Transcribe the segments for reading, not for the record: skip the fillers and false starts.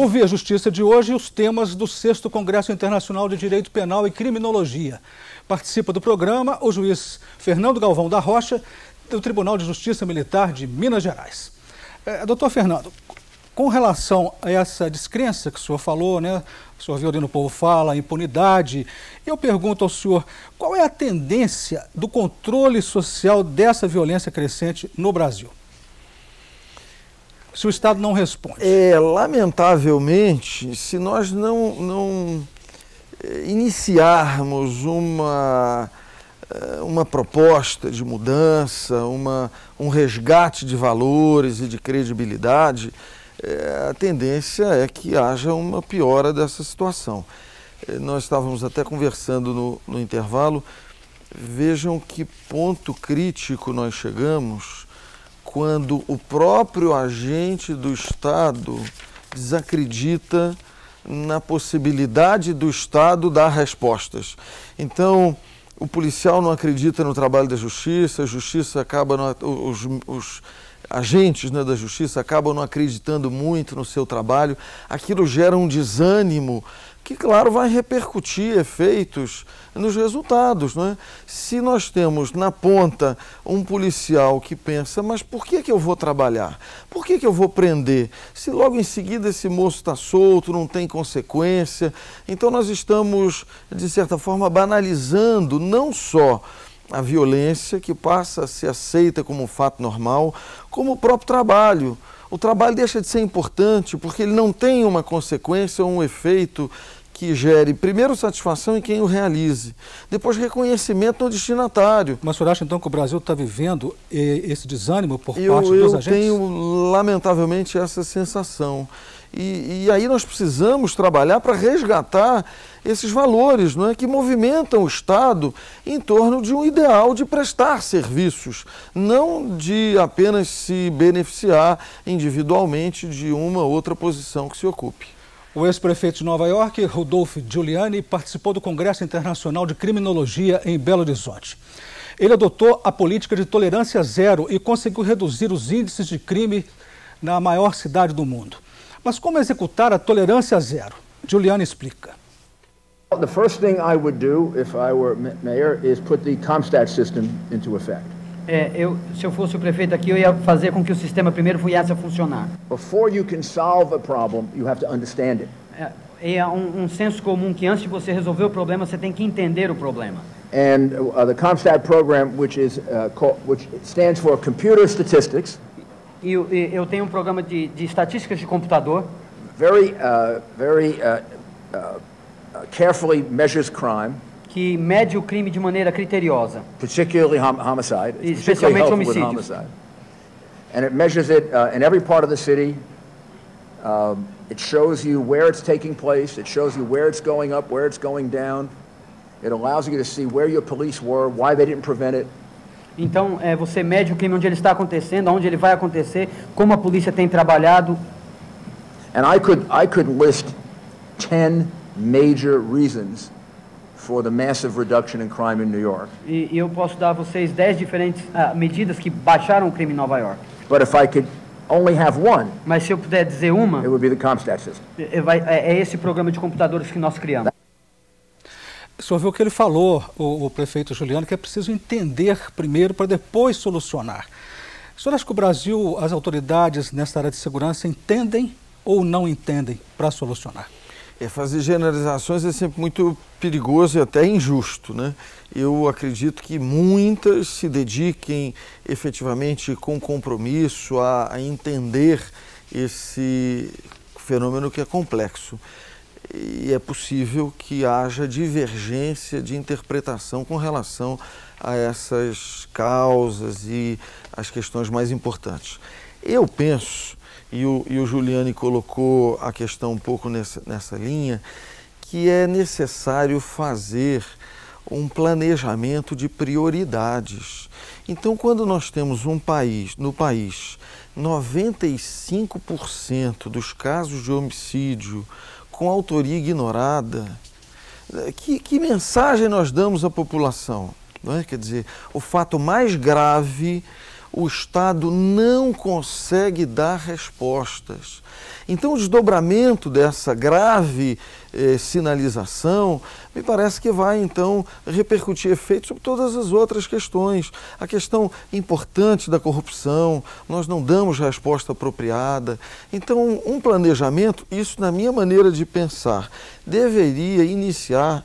Ouvir a Justiça de hoje e os temas do 6º Congresso Internacional de Direito Penal e Criminologia. Participa do programa o juiz Fernando Galvão da Rocha, do Tribunal de Justiça Militar de Minas Gerais. Doutor Fernando, com relação a essa descrença que o senhor falou, né? O senhor viu ali no Povo Fala, a impunidade. Eu pergunto ao senhor, qual é a tendência do controle social dessa violência crescente no Brasil? Se o Estado não responde. Lamentavelmente, se nós não iniciarmos uma proposta de mudança, um resgate de valores e de credibilidade, a tendência é que haja uma piora dessa situação. Nós estávamos até conversando no intervalo, vejam que ponto crítico nós chegamos quando o próprio agente do Estado desacredita na possibilidade do Estado dar respostas. Então, o policial não acredita no trabalho da justiça, a justiça acaba, os agentes, né, da justiça acabam não acreditando muito no seu trabalho. Aquilo gera um desânimo que, claro, vai repercutir efeitos nos resultados, não é? Se nós temos na ponta um policial que pensa, mas por que eu vou trabalhar? Por que eu vou prender? Se logo em seguida esse moço está solto, não tem consequência. Então nós estamos, de certa forma, banalizando não só a violência, que passa a ser aceita como um fato normal, como o próprio trabalho. O trabalho deixa de ser importante porque ele não tem uma consequência ou um efeito que gere, primeiro, satisfação em quem o realize, depois reconhecimento no destinatário. Mas o senhor acha, então, que o Brasil está vivendo esse desânimo por parte dos agentes? Eu tenho, lamentavelmente, essa sensação. E aí nós precisamos trabalhar para resgatar esses valores, não é, que movimentam o Estado em torno de um ideal de prestar serviços, não de apenas se beneficiar individualmente de uma ou outra posição que se ocupe. O ex-prefeito de Nova York, Rudolph Giuliani, participou do Congresso Internacional de Criminologia em Belo Horizonte. Ele adotou a política de tolerância zero e conseguiu reduzir os índices de crime na maior cidade do mundo. Mas como executar a tolerância zero? Giuliani explica. The first thing I would do if I were mayor is put the CompStat system into effect. Se eu fosse o prefeito aqui, eu ia fazer com que o sistema primeiro viesse a funcionar. Before you can solve a problem, you have to understand it. É um senso comum que antes de você resolver o problema, você tem que entender o problema. And the CompStat program, which stands for Computer Statistics. E eu tenho um programa de estatísticas de computador. Very carefully measures crime. Que mede o crime de maneira criteriosa. Particularly homicide. Especialmente homicídios. And it measures it in every part of the city. It shows you where it's taking place. It shows you where it's going up, where it's going down. It allows you to see where your police were, why they didn't prevent it. Então, você mede o crime onde ele está acontecendo, onde ele vai acontecer, como a polícia tem trabalhado. And I could list 10 major reasons for the massive reduction in crime in New York. E eu posso dar a vocês 10 diferentes medidas que baixaram o crime em Nova York. But if I could only have one, mas se eu puder dizer uma, it would be the CompStat system. É esse programa de computadores que nós criamos. O senhor viu o que ele falou, o prefeito Giuliani, que é preciso entender primeiro para depois solucionar. O senhor acha que o Brasil, as autoridades nessa área de segurança entendem ou não entendem para solucionar? Fazer generalizações é sempre muito perigoso e até injusto, né? Eu acredito que muitas se dediquem efetivamente com compromisso a entender esse fenômeno que é complexo. E é possível que haja divergência de interpretação com relação a essas causas e as questões mais importantes. Eu penso, e o Giuliani colocou a questão um pouco nessa linha, que é necessário fazer um planejamento de prioridades. Então, quando nós temos no país 95% dos casos de homicídio com autoria ignorada, que mensagem nós damos à população? Não é? Quer dizer, o fato mais grave, o Estado não consegue dar respostas. Então, o desdobramento dessa grave sinalização me parece que vai, então, repercutir efeitos sobre todas as outras questões. A questão importante da corrupção, nós não damos resposta apropriada. Então, um planejamento, isso na minha maneira de pensar, deveria iniciar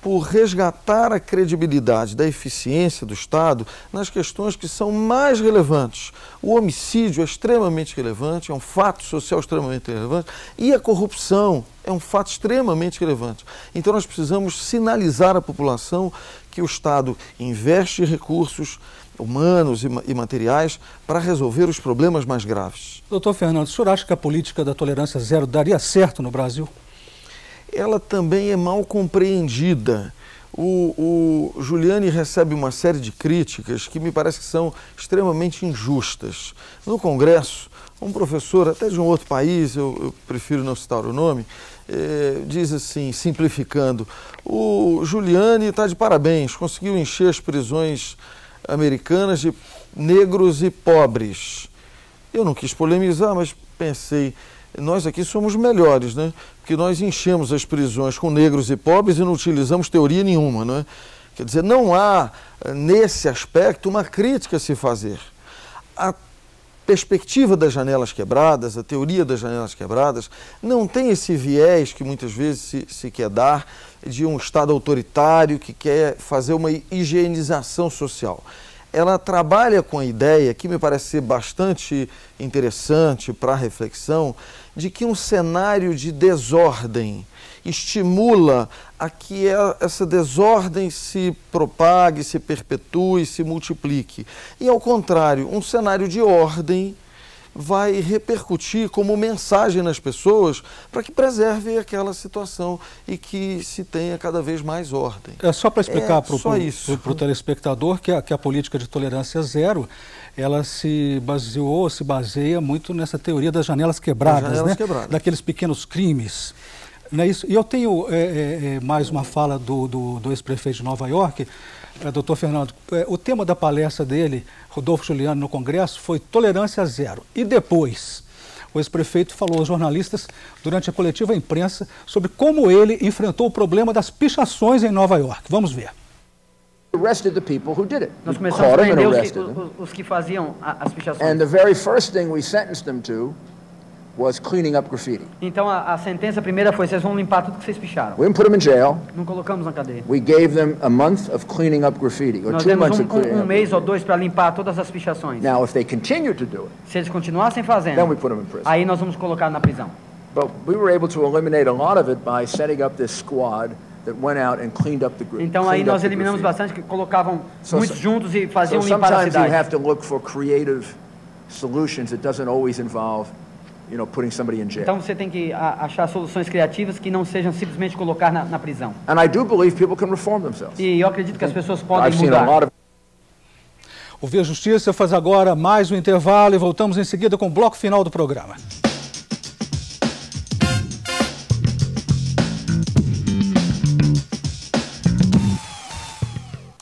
por resgatar a credibilidade da eficiência do Estado nas questões que são mais relevantes. O homicídio é extremamente relevante, é um fato social extremamente relevante, e a corrupção é um fato extremamente relevante. Então nós precisamos sinalizar à população que o Estado investe recursos humanos e materiais para resolver os problemas mais graves. Doutor Fernando, o senhor acha que a política da tolerância zero daria certo no Brasil? Ela também é mal compreendida. O Giuliani recebe uma série de críticas que me parece que são extremamente injustas. No Congresso, um professor, até de um outro país, eu prefiro não citar o nome, diz assim, simplificando, o Giuliani está de parabéns, conseguiu encher as prisões americanas de negros e pobres. Eu não quis polemizar, mas pensei, nós aqui somos melhores, né? Porque nós enchemos as prisões com negros e pobres e não utilizamos teoria nenhuma, não é? Quer dizer, não há, nesse aspecto, uma crítica a se fazer. A perspectiva das janelas quebradas, a teoria das janelas quebradas, não tem esse viés que muitas vezes se quer dar de um Estado autoritário que quer fazer uma higienização social. Ela trabalha com a ideia, que me parece ser bastante interessante para a reflexão, de que um cenário de desordem estimula a que essa desordem se propague, se perpetue, se multiplique. E, ao contrário, um cenário de ordem vai repercutir como mensagem nas pessoas para que preservem aquela situação e que se tenha cada vez mais ordem. É só para explicar para o telespectador que a política de tolerância zero, ela se baseia muito nessa teoria das janelas quebradas, daqueles pequenos crimes. Não é isso? E eu tenho mais uma fala do ex-prefeito de Nova York, doutor Fernando. O tema da palestra dele, Rodolfo Giuliani, no Congresso, foi tolerância zero. E depois, o ex-prefeito falou aos jornalistas, durante a coletiva imprensa, sobre como ele enfrentou o problema das pichações em Nova York. Vamos ver. Arrested the people who did it. Nós começamos a prender os que faziam as pichações. And the very first thing we sentenced them to was cleaning up graffiti. Então a sentença primeira foi: vocês vão limpar tudo que vocês picharam. We didn't put them in jail. Não colocamos na cadeia. We gave them a month of cleaning up graffiti, or Nós 2 months demos of cleaning up mês graffiti. ou dois para limpar todas as pichações. Now, if they continue to do it, Se eles continuassem fazendo, then we put them in prison. aí nós vamos colocar na prisão. But we were able to eliminate a lot of it by setting up this squad that went out and cleaned up the graffiti. Então aí nós eliminamos bastante, que colocavam muitos juntos e faziam limpar a sometimes you cidade. have to look for creative solutions that doesn't always involve, putting somebody in jail. Então você tem que achar soluções criativas que não sejam simplesmente colocar na prisão. And I do believe people can reform themselves. E eu acredito que as pessoas podem I've seen a lot mudar. of O Via Justiça faz agora mais um intervalo e voltamos em seguida com o bloco final do programa.